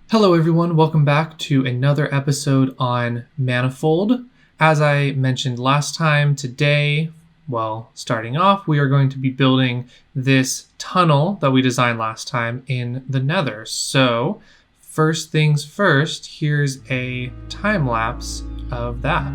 Hello everyone, welcome back to another episode on Manifold. As I mentioned last time, today, starting off, we are going to be building this tunnel that we designed last time in the Nether. So, first things first, here's a time lapse of that.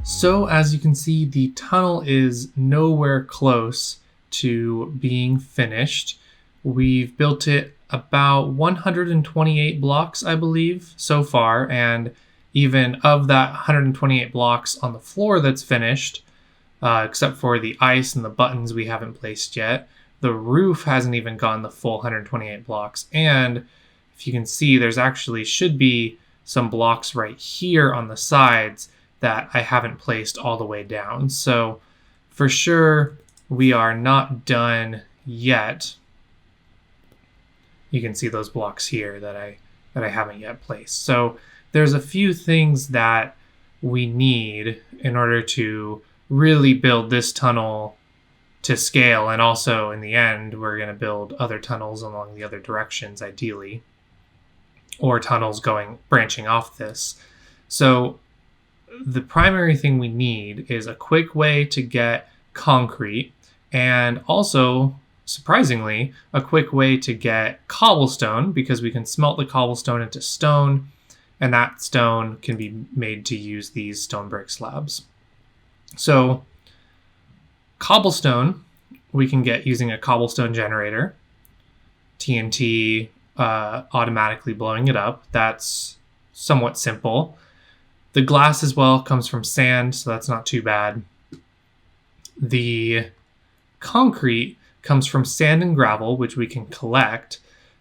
So as you can see, the tunnel is nowhere close to being finished. We've built it about 128 blocks, I believe, so far, and even of that 128 blocks on the floor that's finished, except for the ice and the buttons we haven't placed yet, the roof hasn't even gone the full 128 blocks. And if you can see, there's actually should be some blocks right here on the sides that I haven't placed all the way down. So for sure, we are not done yet. You can see those blocks here that I haven't yet placed. So there's a few things that we need in order to really build this tunnel to scale. And also in the end, we're going to build other tunnels along the other directions, ideally, or tunnels branching off this. So the primary thing we need is a quick way to get concrete, and also, surprisingly, a quick way to get cobblestone, because we can smelt the cobblestone into stone, and that stone can be made to use these stone brick slabs. So cobblestone we can get using a cobblestone generator, TNT automatically blowing it up. That's somewhat simple. The glass as well comes from sand, so that's not too bad. The concrete comes from sand and gravel, which we can collect,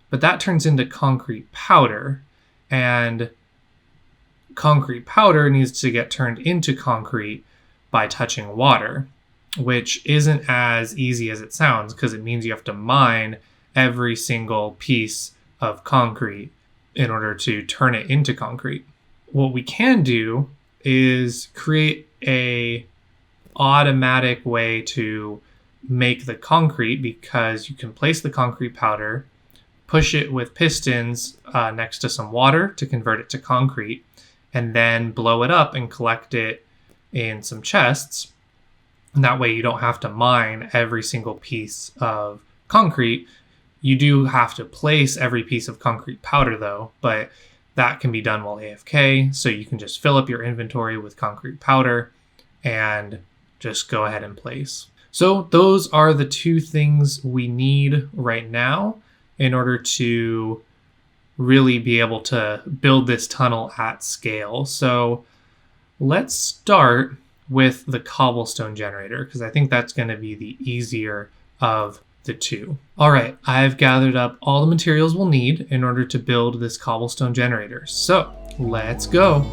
but that turns into concrete powder, and concrete powder needs to get turned into concrete by touching water, which isn't as easy as it sounds, because it means you have to mine every single piece of concrete in order to turn it into concrete. What we can do is create a automatic way to make the concrete, because you can place the concrete powder, push it with pistons next to some water to convert it to concrete, and then blow it up and collect it in some chests. And that way you don't have to mine every single piece of concrete. You do have to place every piece of concrete powder though, but that can be done while AFK, so you can just fill up your inventory with concrete powder and just go ahead and place. So those are the two things we need right now in order to really be able to build this tunnel at scale. So let's start with the cobblestone generator, because I think that's going to be the easier of the two. All right, I've gathered up all the materials we'll need in order to build this cobblestone generator. So let's go.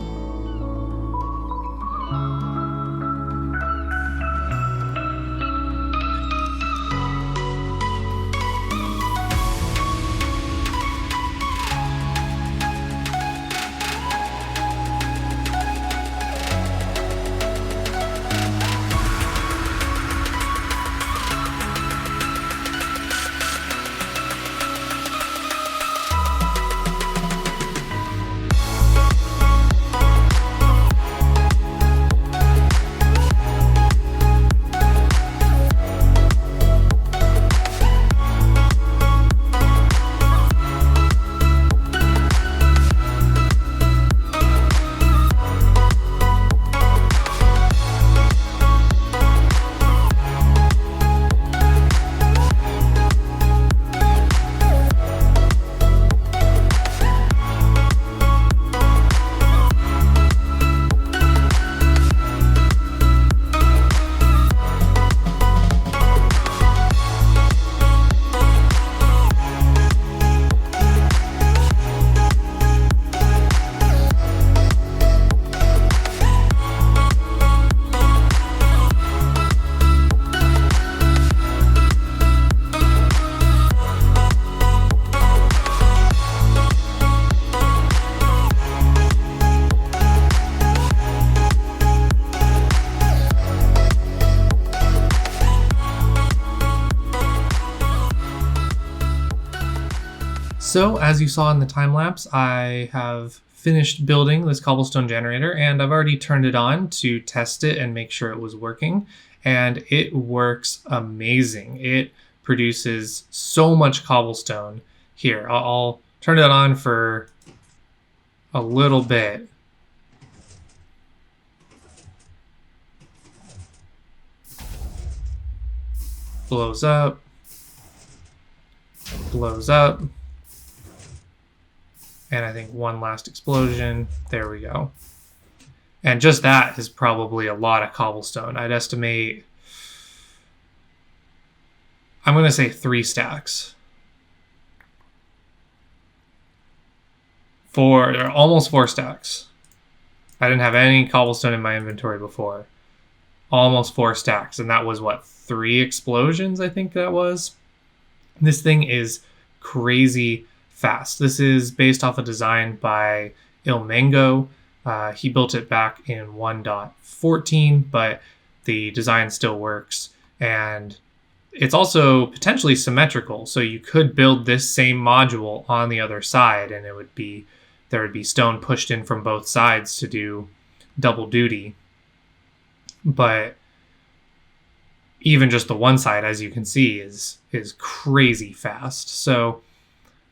So as you saw in the time lapse, I have finished building this cobblestone generator, and I've already turned it on to test it and make sure it was working, and it works amazing. It produces so much cobblestone. Here, I'll turn it on for a little bit. Blows up, blows up, and I think one last explosion. There we go. And just that is probably a lot of cobblestone. I'd estimate, I'm going to say 3 stacks. Almost 4 stacks. I didn't have any cobblestone in my inventory before. Almost 4 stacks, and that was what, 3 explosions, I think that was. This thing is crazy fast. This is based off a design by Ilmango. He built it back in 1.14, but the design still works, and it's also potentially symmetrical, so you could build this same module on the other side, and there would be stone pushed in from both sides to do double duty. But even just the one side, as you can see, is crazy fast. So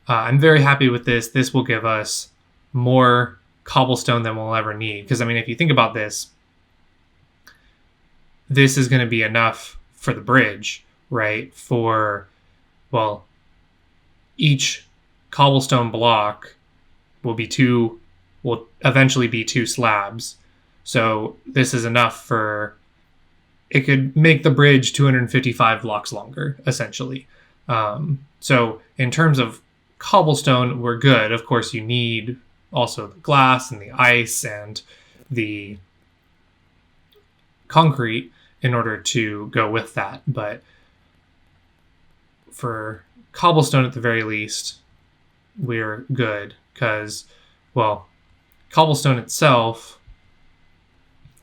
I'm very happy with this. This will give us more cobblestone than we'll ever need. Because, I mean, if you think about this, this is going to be enough for the bridge, right? Well, each cobblestone block will eventually be 2 slabs. So this is enough for, it could make the bridge 255 blocks longer, essentially. So in terms of cobblestone, we're good. Of course, you need also the glass and the ice and the concrete in order to go with that. But for cobblestone, at the very least, we're good because, well, cobblestone itself,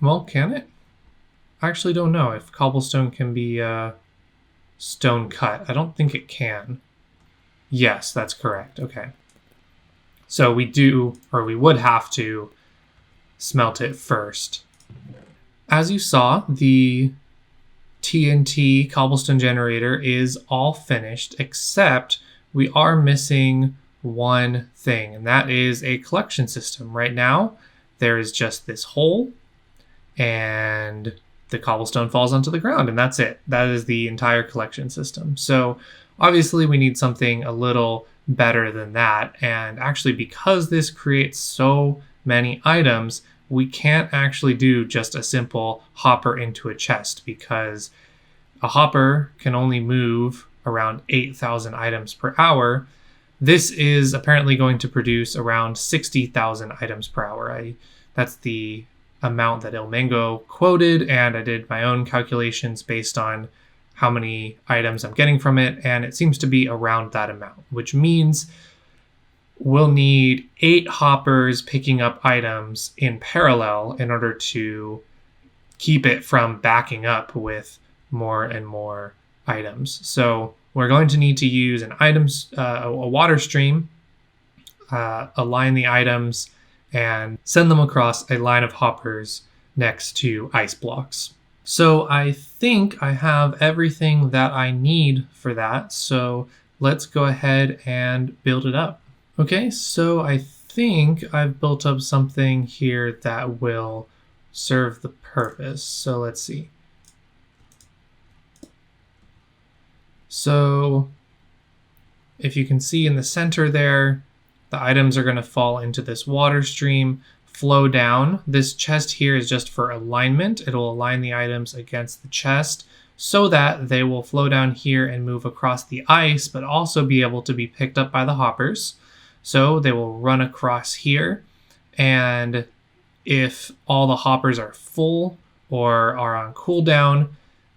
well, can it? I actually don't know if cobblestone can be stone cut. I don't think it can. Yes, that's correct. Okay. So we would have to smelt it first. As you saw, the TNT cobblestone generator is all finished, except we are missing one thing, and that is a collection system. Right now, there is just this hole, and the cobblestone falls onto the ground, and that's it. That is the entire collection system. So obviously we need something a little better than that, and actually because this creates so many items, we can't actually do just a simple hopper into a chest, because a hopper can only move around 8,000 items per hour. This is apparently going to produce around 60,000 items per hour. That's the amount that Ilmango quoted, and I did my own calculations based on how many items I'm getting from it, and it seems to be around that amount, which means we'll need 8 hoppers picking up items in parallel in order to keep it from backing up with more and more items. So we're going to need to use a water stream, align the items, and send them across a line of hoppers next to ice blocks. So I think I have everything that I need for that. So let's go ahead and build it up. Okay, so I think I've built up something here that will serve the purpose. So let's see. So if you can see in the center there, the items are going to fall into this water stream, flow down. This chest here is just for alignment. It'll align the items against the chest so that they will flow down here and move across the ice, but also be able to be picked up by the hoppers. So they will run across here, and if all the hoppers are full or are on cooldown,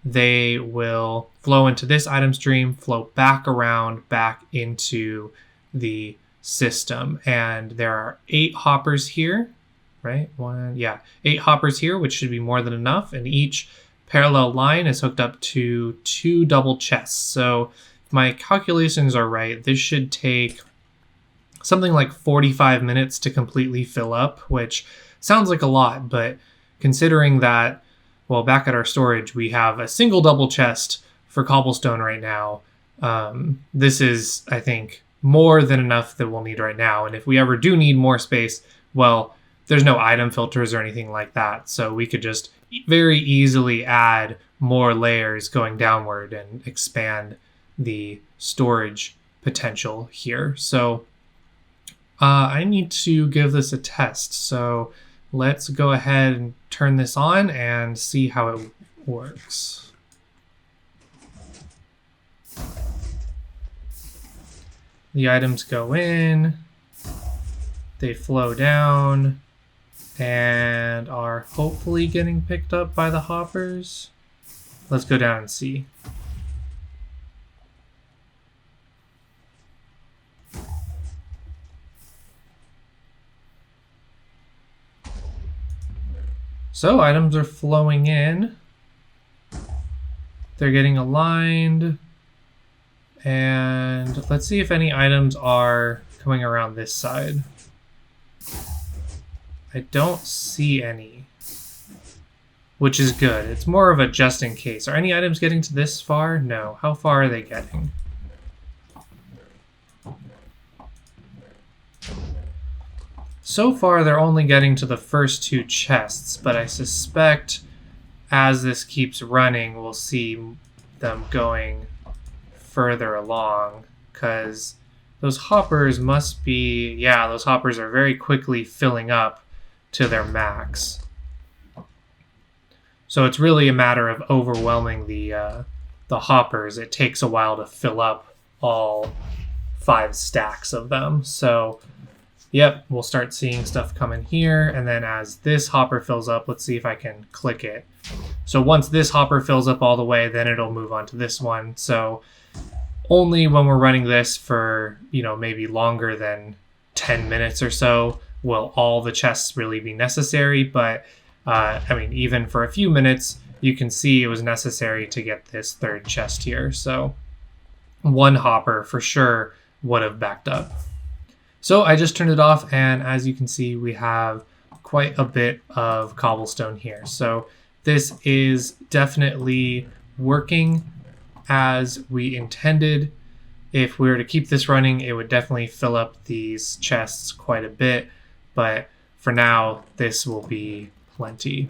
they will flow into this item stream, flow back around, back into the system. And there are 8 hoppers here, right? 8 hoppers here, which should be more than enough. And each parallel line is hooked up to 2 double chests. So if my calculations are right, this should take something like 45 minutes to completely fill up, which sounds like a lot, but considering that, well, back at our storage, we have a single double chest for cobblestone right now. This is, I think, more than enough that we'll need right now. And if we ever do need more space, well, there's no item filters or anything like that. So we could just very easily add more layers going downward and expand the storage potential here. So I need to give this a test. So let's go ahead and turn this on and see how it works. The items go in, they flow down, and are hopefully getting picked up by the hoppers. Let's go down and see. So items are flowing in. They're getting aligned. And let's see if any items are coming around this side. I don't see any, which is good. It's more of a just in case. Are any items getting to this far? No. How far are they getting? So far, they're only getting to the first two chests, but I suspect as this keeps running, we'll see them going further along, because those hoppers must be, yeah, those hoppers are very quickly filling up to their max. So it's really a matter of overwhelming the hoppers. It takes a while to fill up all 5 stacks of them. So yep, we'll start seeing stuff come in here, and then as this hopper fills up, let's see if I can click it. So once this hopper fills up all the way, then it'll move on to this one. So only when we're running this for, maybe longer than 10 minutes or so will all the chests really be necessary. But, even for a few minutes, you can see it was necessary to get this third chest here. So one hopper for sure would have backed up. So I just turned it off, and as you can see, we have quite a bit of cobblestone here. So this is definitely working as we intended. If we were to keep this running, it would definitely fill up these chests quite a bit, but for now, this will be plenty.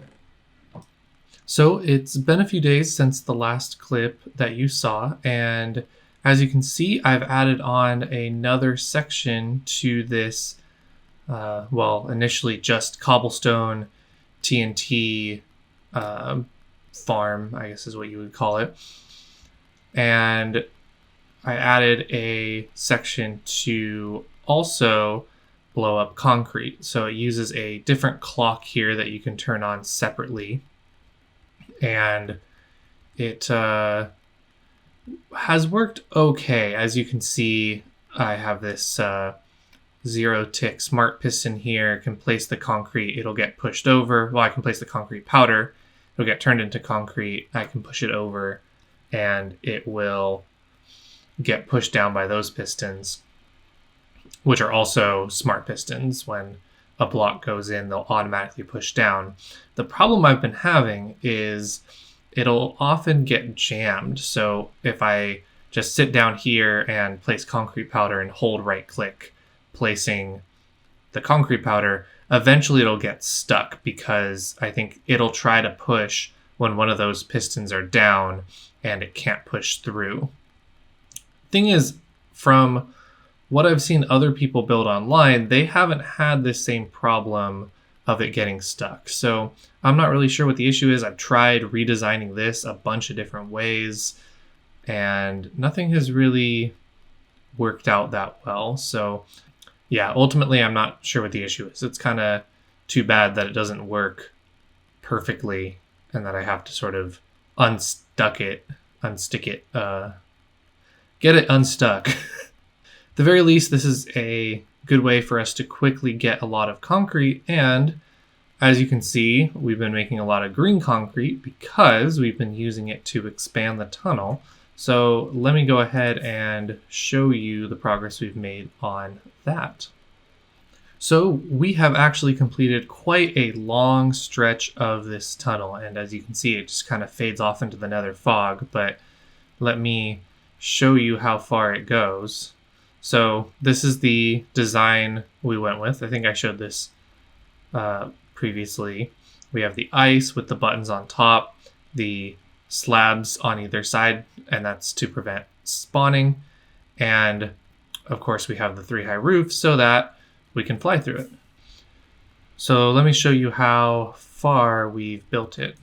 So it's been a few days since the last clip that you saw, and as you can see, I've added on another section to this, initially just cobblestone TNT farm, I guess is what you would call it. And I added a section to also blow up concrete. So it uses a different clock here that you can turn on separately. And it has worked okay. As you can see, I have this 0-tick smart piston here. I can place the concrete, it'll get pushed over. Well, I can place the concrete powder, it'll get turned into concrete. I can push it over and it will get pushed down by those pistons, which are also smart pistons. When a block goes in, they'll automatically push down. The problem I've been having is it'll often get jammed. So if I just sit down here and place concrete powder and hold right click, placing the concrete powder, eventually it'll get stuck because I think it'll try to push when one of those pistons are down and it can't push through. Thing is, from what I've seen other people build online, they haven't had the same problem of it getting stuck. So I'm not really sure what the issue is. I've tried redesigning this a bunch of different ways and nothing has really worked out that well. So yeah, ultimately I'm not sure what the issue is. It's kind of too bad that it doesn't work perfectly and that I have to sort of unstick it, get it unstuck. At the very least, this is a good way for us to quickly get a lot of concrete, and as you can see, we've been making a lot of green concrete because we've been using it to expand the tunnel. So let me go ahead and show you the progress we've made on that. So we have actually completed quite a long stretch of this tunnel, and as you can see, it just kind of fades off into the nether fog, but let me show you how far it goes. So this is the design we went with. I think I showed this previously. We have the ice with the buttons on top, the slabs on either side, and that's to prevent spawning. And of course, we have the 3 high roof so that we can fly through it. So let me show you how far we've built it.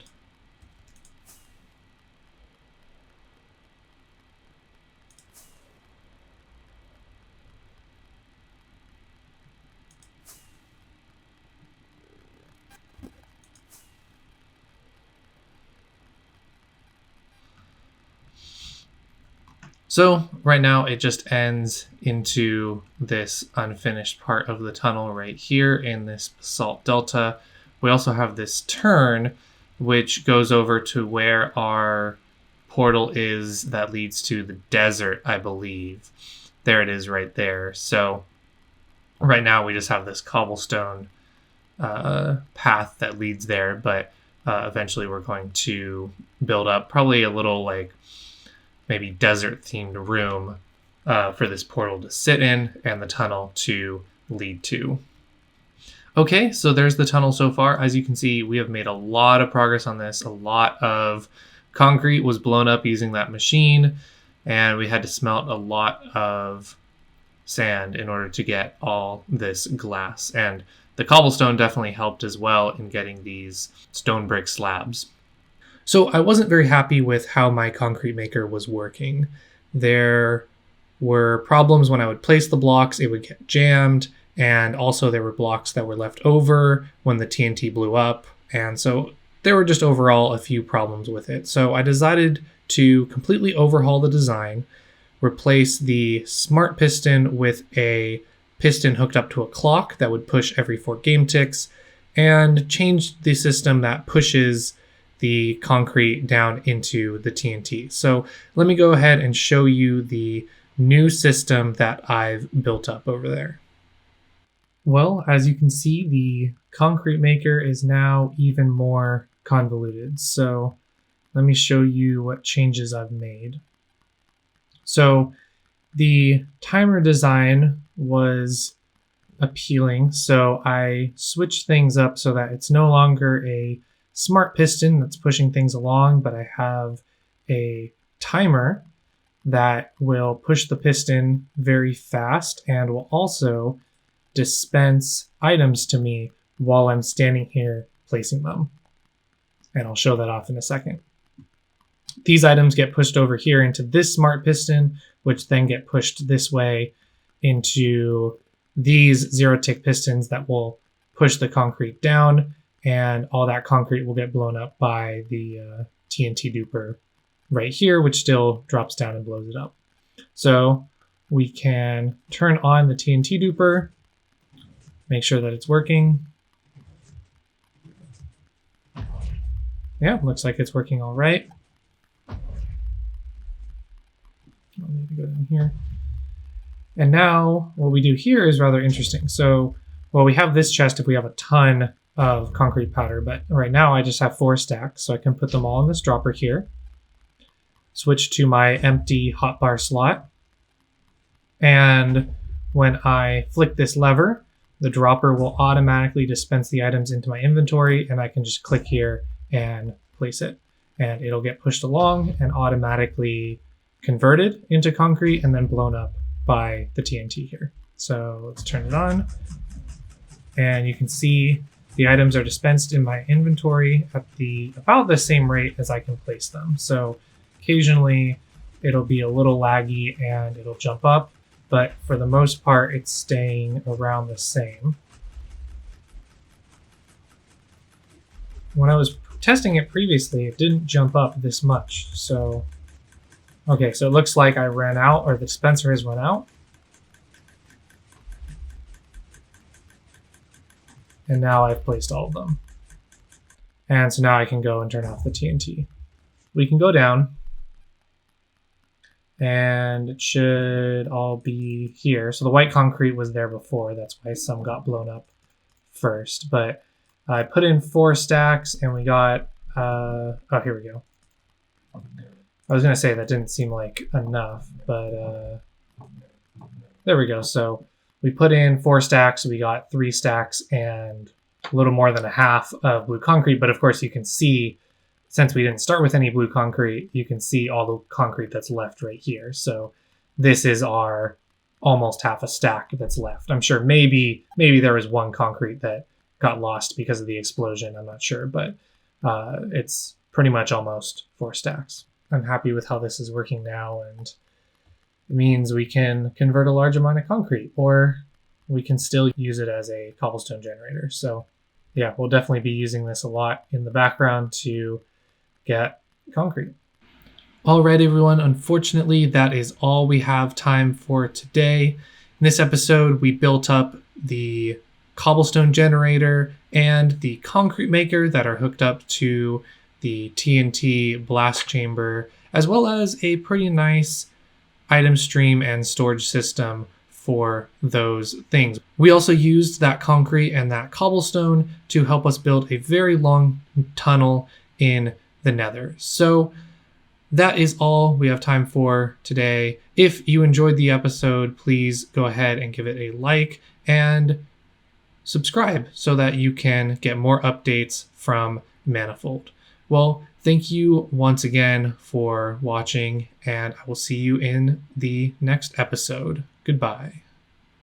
So right now it just ends into this unfinished part of the tunnel right here in this basalt delta. We also have this turn, which goes over to where our portal is that leads to the desert, I believe. There it is right there. So right now we just have this cobblestone path that leads there, but eventually we're going to build up probably a little like maybe desert themed room for this portal to sit in and the tunnel to lead to. Okay, so there's the tunnel so far. As you can see, we have made a lot of progress on this. A lot of concrete was blown up using that machine, and we had to smelt a lot of sand in order to get all this glass. And the cobblestone definitely helped as well in getting these stone brick slabs. So I wasn't very happy with how my concrete maker was working. There were problems when I would place the blocks, it would get jammed, and also there were blocks that were left over when the TNT blew up, and so there were just overall a few problems with it. So I decided to completely overhaul the design, replace the smart piston with a piston hooked up to a clock that would push every 4 game ticks, and change the system that pushes the concrete down into the TNT. So let me go ahead and show you the new system that I've built up over there. Well, as you can see, the concrete maker is now even more convoluted. So let me show you what changes I've made. So the timer design was appealing, so I switched things up so that it's no longer a smart piston that's pushing things along, but I have a timer that will push the piston very fast and will also dispense items to me while I'm standing here placing them. And I'll show that off in a second. These items get pushed over here into this smart piston, which then get pushed this way into these 0-tick pistons that will push the concrete down, and all that concrete will get blown up by the TNT duper right here, which still drops down and blows it up. So we can turn on the TNT duper, make sure that it's working. Yeah, looks like it's working all right. I'll need to go down here. And now what we do here is rather interesting. So, well, we have this chest if we have a ton of concrete powder, but right now I just have 4 stacks, so I can put them all in this dropper here. Switch to my empty hotbar slot. And when I flick this lever, the dropper will automatically dispense the items into my inventory, and I can just click here and place it. And it'll get pushed along and automatically converted into concrete and then blown up by the TNT here. So let's turn it on. And you can see the items are dispensed in my inventory at about the same rate as I can place them. So occasionally it'll be a little laggy and it'll jump up, but for the most part, it's staying around the same. When I was testing it previously, it didn't jump up this much. So, okay, so it looks like I ran out, or the dispenser has run out. And now I've placed all of them. And so now I can go and turn off the TNT. We can go down. and it should all be here. So the white concrete was there before. That's why some got blown up first. But I put in 4 stacks, and we got... oh, here we go. I was going to say that didn't seem like enough, but there we go. So we put in 4 stacks. We got 3 stacks and a little more than a half of blue concrete. But of course, you can see, since we didn't start with any blue concrete, you can see all the concrete that's left right here. So this is our almost half a stack that's left. I'm sure maybe there was 1 concrete that got lost because of the explosion. I'm not sure, but it's pretty much almost 4 stacks. I'm happy with how this is working now, and it means we can convert a large amount of concrete, or we can still use it as a cobblestone generator. So yeah, we'll definitely be using this a lot in the background to get concrete. All right, everyone. Unfortunately, that is all we have time for today. In this episode, we built up the cobblestone generator and the concrete maker that are hooked up to the TNT Blast Chamber, as well as a pretty nice item stream and storage system for those things. We also used that concrete and that cobblestone to help us build a very long tunnel in the Nether. So that is all we have time for today. If you enjoyed the episode, please go ahead and give it a like and subscribe so that you can get more updates from Manifold. Well, thank you once again for watching, and I will see you in the next episode. Goodbye.